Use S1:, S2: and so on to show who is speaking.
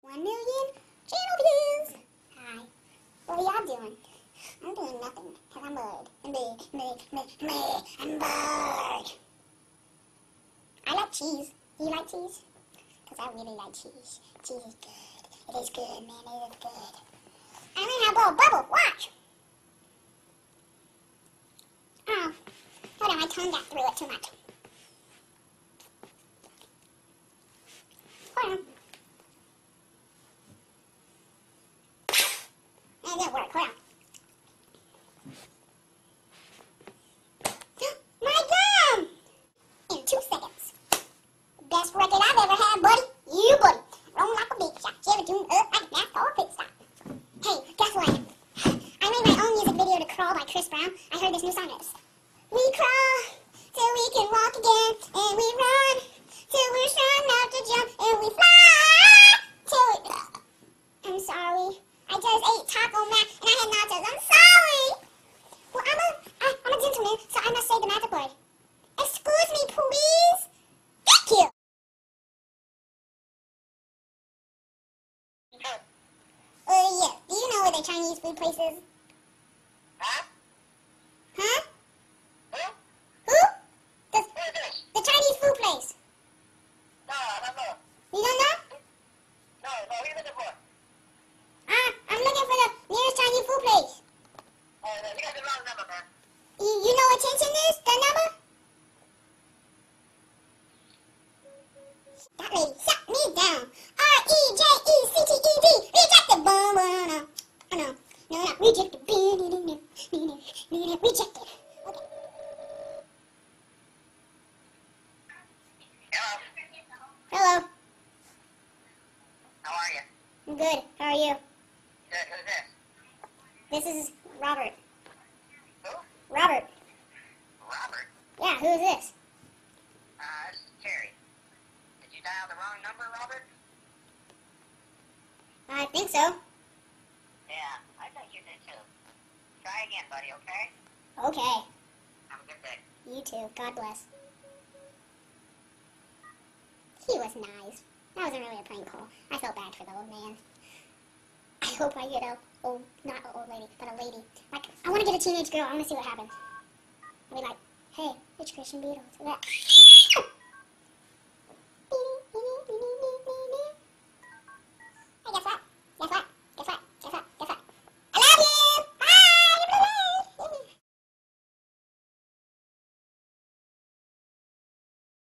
S1: 1,000,000 channel views. Hi. What are y'all doing? I'm doing nothing because I'm bored. I'm bored. I like cheese. Do you like cheese? Because I really like cheese. Cheese is good. It is good, man. It is good. I'm going to blow a bubble. Watch. Oh. Hold on. My tongue got through it too much. Hold on. That didn't work. Hold on. My gum! In 2 seconds. Best record I've ever had, buddy. You, buddy. Rolling like a big shot. Cherry tuned up like NASCAR pit stop. Hey, guess what? I made my own music video to Crawl by Chris Brown. I heard this new song is, we crawl till we can walk again, and we run till we're strong enough to jump, and we fly till we... I'm sorry. I just ate Taco Mac, and I had nachos. I'm sorry. Well, I'm a gentleman, so I must say the magic word. Excuse me, please. Thank you. Yeah. Do you know where the Chinese food place is?
S2: Huh?
S1: Huh?
S2: Who?
S1: Who?
S2: Who is this?
S1: The Chinese food place.
S2: No, I don't know.
S1: You don't know?
S2: No, who are you looking for?
S1: I'm looking for the nearest Chinese food place.
S2: Oh, no, you got the wrong number, man.
S1: You know what attention is? The number? That lady shut me down. REJECTED. Rejected. Boom, boom, no. Oh, no. No, not rejected. Rejected. Okay.
S2: Hello.
S1: Hello.
S2: How are you?
S1: I'm good. How are you?
S2: Good. Who's this?
S1: This is Robert.
S2: Who?
S1: Robert.
S2: Robert.
S1: Yeah, who is this?
S2: This is Terry. Did you dial the wrong number, Robert?
S1: I think so.
S2: Yeah, I think you did too. Try again, buddy, okay?
S1: Okay.
S2: Have a good day.
S1: You too. God bless. He was nice. That wasn't really a prank call. I felt bad for the old man. I hope I get not an old lady, but a lady. Like, I want to get a teenage girl. I want to see what happens. I'll be like, hey, it's Christian Beatles.